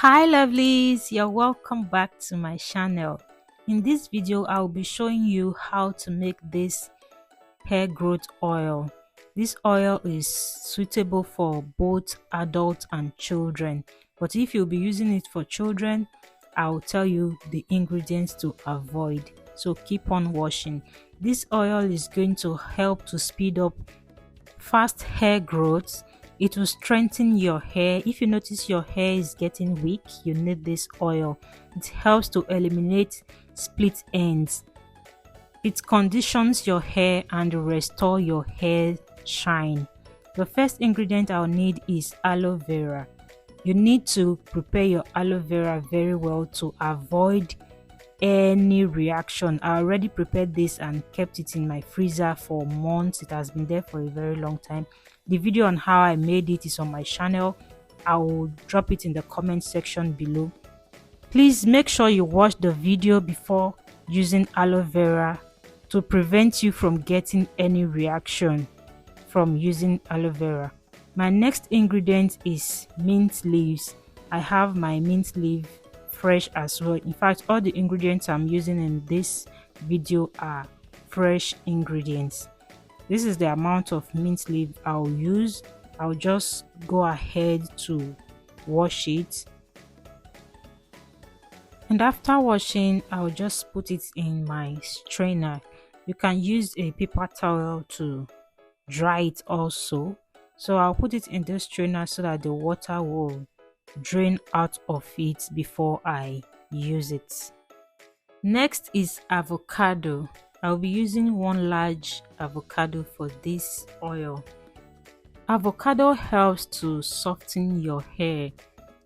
Hi lovelies, you're welcome back to my channel. In this video I'll be showing you how to make this hair growth oil. This oil is suitable for both adults and children, but if you'll be using it for children, I'll tell you the ingredients to avoid, so keep on watching. This oil is going to help to speed up fast hair growth. It will strengthen your hair. If you notice your hair is getting weak, you need this oil. It helps to eliminate split ends. It conditions your hair and restore your hair shine. The first ingredient I'll need is aloe vera. You need to prepare your aloe vera very well to avoid any reaction. I already prepared this and kept it in my freezer for months. It has been there for a very long time. The video on how I made it is on my channel. I will drop it in the comment section below. Please make sure you watch the video before using aloe vera to prevent you from getting any reaction from using aloe vera. My next ingredient is mint leaves. I have my mint leaf fresh as well. In fact, all the ingredients I'm using in this video are fresh ingredients. This is the amount of mint leaf I'll use. I'll just go ahead to wash it, and after washing I'll just put it in my strainer. You can use a paper towel to dry it also. So I'll put it in this strainer so that the water will drain out of it before I use it. Next is avocado. I'll be using one large avocado for this oil. Avocado helps to soften your hair.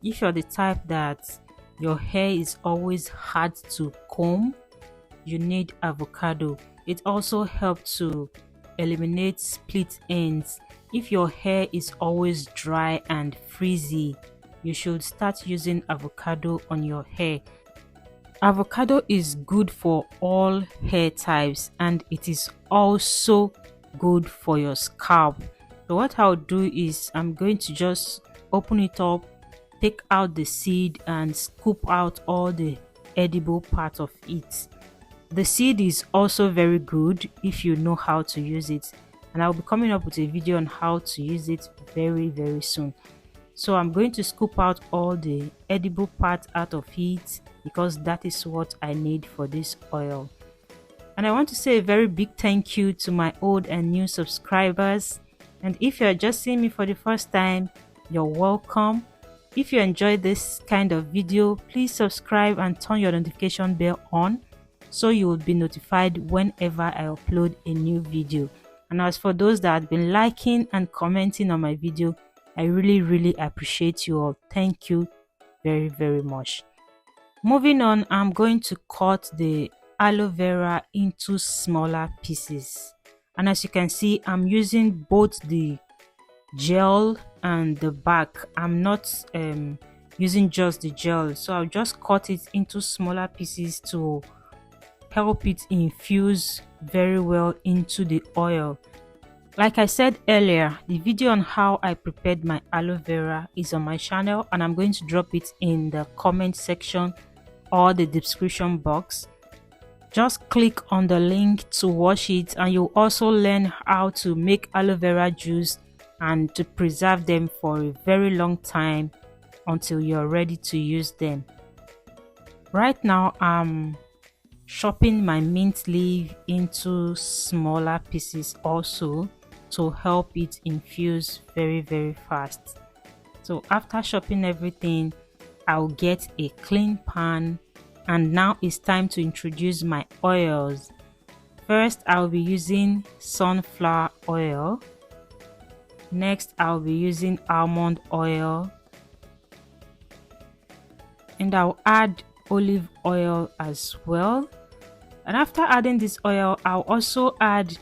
If you're the type that your hair is always hard to comb, you need avocado. It also helps to eliminate split ends. If your hair is always dry and frizzy, you should start using avocado on your hair. Avocado is good for all hair types, and it is also good for your scalp. So what I'll do is I'm going to just open it up, take out the seed and scoop out all the edible part of it. The seed is also very good if you know how to use it, and I'll be coming up with a video on how to use it very soon. So I'm going to scoop out all the edible part out of it because that is what I need for this oil. And I want to say a very big thank you to my old and new subscribers. And if you're just seeing me for the first time, you're welcome. If you enjoyed this kind of video, please subscribe and turn your notification bell on so you will be notified whenever I upload a new video. And as for those that have been liking and commenting on my video, I really appreciate you all. Thank you very much. Moving on, I'm going to cut the aloe vera into smaller pieces. And as you can see, I'm using both the gel and the bark. I'm not using just the gel, so I'll just cut it into smaller pieces to help it infuse very well into the oil. Like I said earlier, the video on how I prepared my aloe vera is on my channel, and I'm going to drop it in the comment section or the description box. Just click on the link to watch it, and you'll also learn how to make aloe vera juice and to preserve them for a very long time until you're ready to use them. Right now I'm chopping my mint leaf into smaller pieces also to help it infuse very fast. So after chopping everything, I'll get a clean pan, and now it's time to introduce my oils. First, I'll be using sunflower oil. Next, I'll be using almond oil, and I'll add olive oil as well. And after adding this oil, I'll also add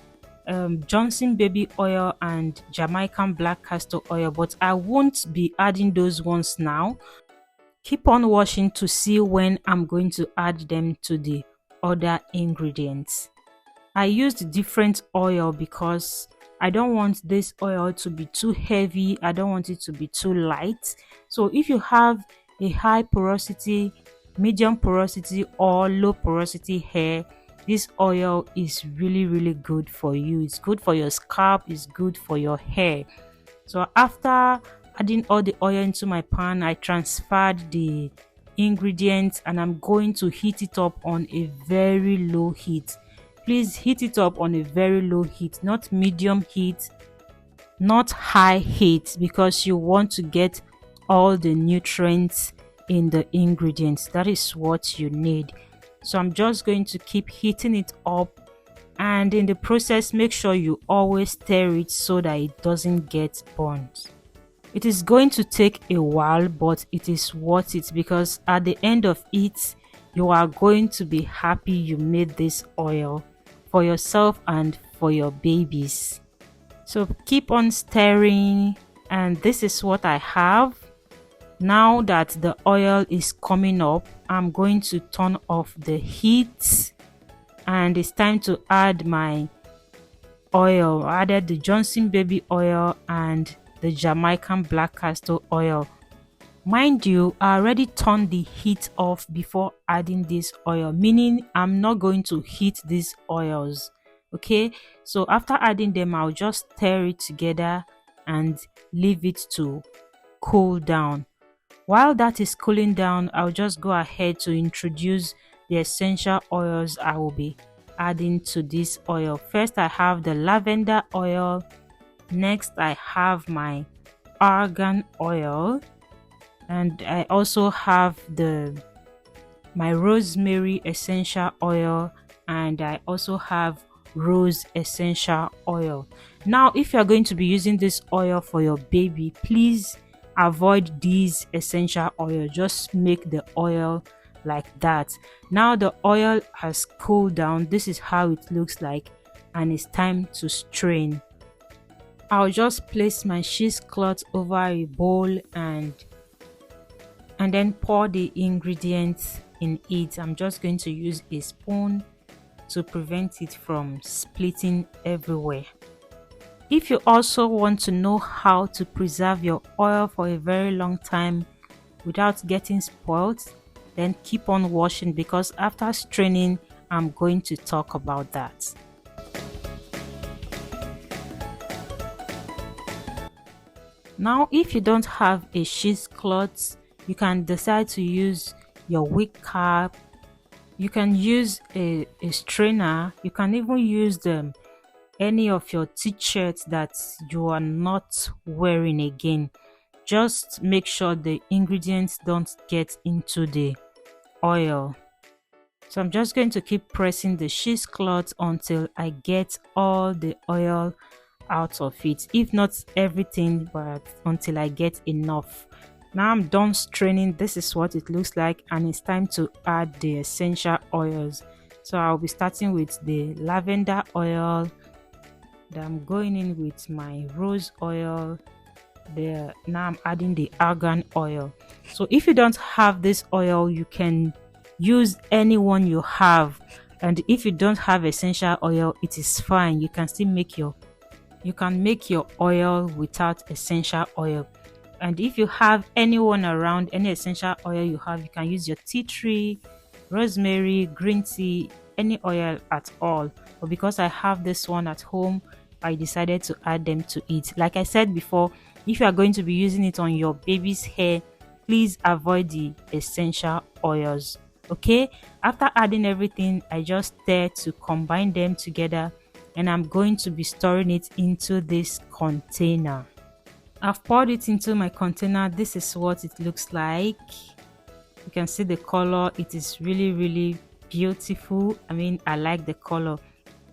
Johnson baby oil and Jamaican black castor oil, but I won't be adding those ones now. Keep on watching to see when I'm going to add them to the other ingredients. I used different oil because I don't want this oil to be too heavy. I don't want it to be too light. So if you have a high porosity, medium porosity, or low porosity hair, this oil is really good for you. It's good for your scalp, it's good for your hair. So after adding all the oil into my pan, I transferred the ingredients and I'm going to heat it up on a very low heat. Please heat it up on a very low heat, not medium heat, not high heat, because you want to get all the nutrients in the ingredients. That is what you need. So I'm just going to keep heating it up, and in the process make sure you always stir it so that it doesn't get burnt. It is going to take a while, but it is worth it, because at the end of it you are going to be happy you made this oil for yourself and for your babies. So keep on stirring, and this is what I have. Now that the oil is coming up, I'm going to turn off the heat, and it's time to add my oil. I added the Johnson baby oil and the Jamaican black castor oil. Mind you, I already turned the heat off before adding this oil, meaning I'm not going to heat these oils. Okay, so after adding them, I'll just stir it together and leave it to cool down. While that is cooling down, I'll just go ahead to introduce the essential oils I will be adding to this oil. First, I have the lavender oil. Next, I have my argan oil, and I also have my rosemary essential oil, and I also have rose essential oil. Now, if you are going to be using this oil for your baby, please avoid these essential oil. Just make the oil like that. Now the oil has cooled down. This is how it looks like, and it's time to strain. I'll just place my cheesecloth over a bowl and then pour the ingredients in it. I'm just going to use a spoon to prevent it from splitting everywhere. If you also want to know how to preserve your oil for a very long time without getting spoiled, then keep on watching, because after straining I'm going to talk about that. Now, if you don't have a cheesecloth, you can decide to use your wig cap. You can use a strainer. You can even use any of your t-shirts that you are not wearing again. Just make sure the ingredients don't get into the oil. So I'm just going to keep pressing the cheesecloth until I get all the oil out of it, if not everything, but until I get enough. Now I'm done straining. This is what it looks like, and it's time to add the essential oils. So I'll be starting with the lavender oil. Then I'm going in with my rose oil. Now I'm adding the argan oil. So if you don't have this oil, you can use any one you have, and if you don't have essential oil, it is fine. You can still make your oil without essential oil. And if you have anyone around, any essential oil you have, you can use your tea tree, rosemary, green tea, any oil at all. But because I have this one at home, I decided to add them to it. Like I said before, if you are going to be using it on your baby's hair, please avoid the essential oils. Okay, after adding everything, I just stir to combine them together, and I'm going to be storing it into this container. I've poured it into my container. This is what it looks like. You can see the color. It is really beautiful. I mean, I like the color.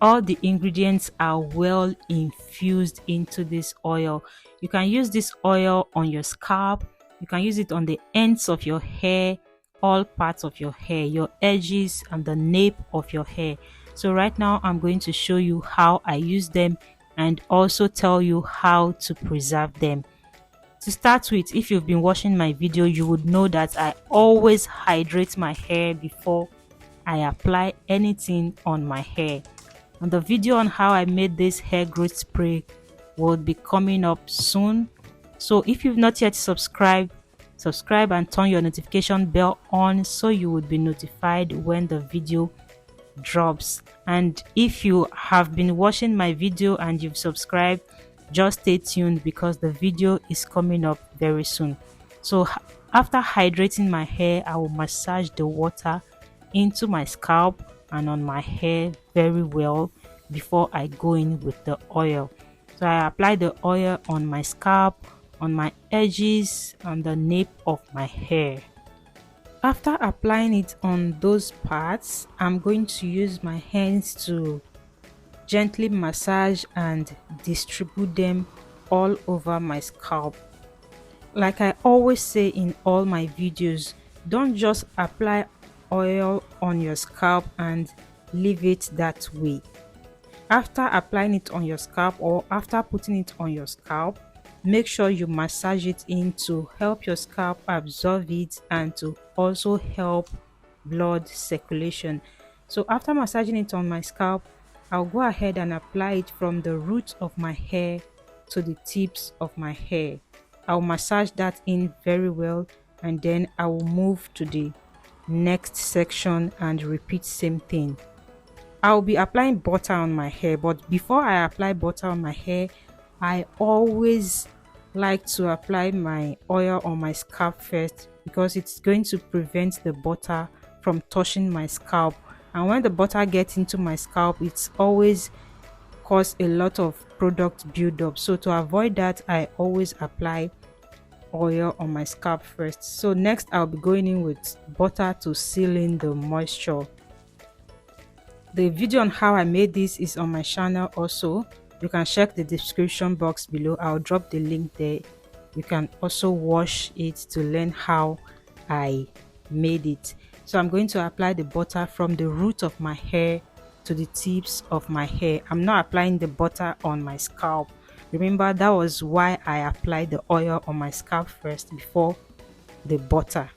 All the ingredients are well infused into this oil. You can use this oil on your scalp. You can use it on the ends of your hair, all parts of your hair, your edges and the nape of your hair. So right now I'm going to show you how I use them and also tell you how to preserve them. To start with, if you've been watching my video, you would know that I always hydrate my hair before I apply anything on my hair. And the video on how I made this hair growth spray will be coming up soon. So if you've not yet subscribed subscribe and turn your notification bell on so you would be notified when the video drops. And if you have been watching my video and you've subscribed, just stay tuned because the video is coming up very soon. So after hydrating my hair, I will massage the water into my scalp and on my hair very well before I go in with the oil. So I apply the oil on my scalp, on my edges, and the nape of my hair. After applying it on those parts, I'm going to use my hands to gently massage and distribute them all over my scalp. Like I always say in all my videos, don't just apply oil on your scalp and leave it that way. After applying it on your scalp or after putting it on your scalp, make sure you massage it in to help your scalp absorb it and to also help blood circulation. So after massaging it on my scalp, I'll go ahead and apply it from the root of my hair to the tips of my hair. I'll massage that in very well, and then I will move to the next section and repeat same thing. I'll be applying butter on my hair, but before I apply butter on my hair, I always like to apply my oil on my scalp first because it's going to prevent the butter from touching my scalp. And when the butter gets into my scalp, it's always cause a lot of product buildup. So to avoid that, I always apply oil on my scalp first. So next I'll be going in with butter to seal in the moisture. The video on how I made this is on my channel also. You can check the description box below. I'll drop the link there. You can also watch it to learn how I made it. So I'm going to apply the butter from the root of my hair to the tips of my hair. I'm not applying the butter on my scalp. Remember, that was why I applied the oil on my scalp first before the butter.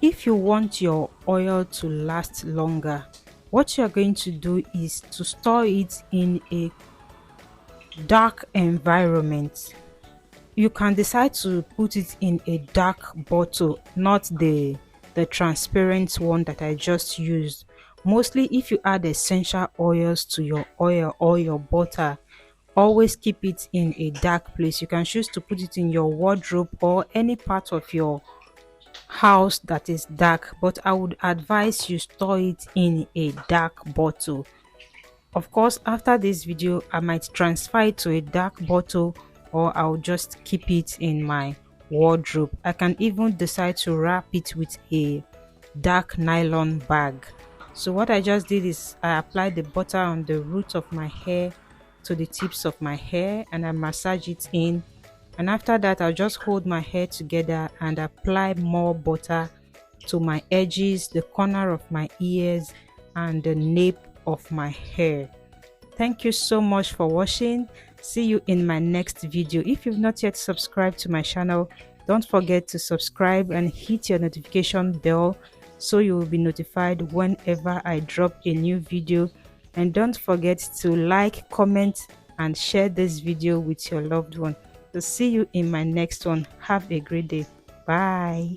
If you want your oil to last longer, what you're going to do is to store it in a dark environment. You can decide to put it in a dark bottle, not the transparent one that I just used. Mostly if you add essential oils to your oil or your butter, always keep it in a dark place. You can choose to put it in your wardrobe or any part of your house that is dark, but I would advise you store it in a dark bottle. Of course, after this video I might transfer it to a dark bottle, or I'll just keep it in my wardrobe. I can even decide to wrap it with a dark nylon bag. So what I just did is I applied the butter on the root of my hair to the tips of my hair and I massage it in. And after that, I'll just hold my hair together and apply more butter to my edges, the corner of my ears, and the nape of my hair. Thank you so much for watching. See you in my next video. If you've not yet subscribed to my channel, don't forget to subscribe and hit your notification bell so you will be notified whenever I drop a new video. And don't forget to like, comment, and share this video with your loved one. So see you in my next one. Have a great day. Bye.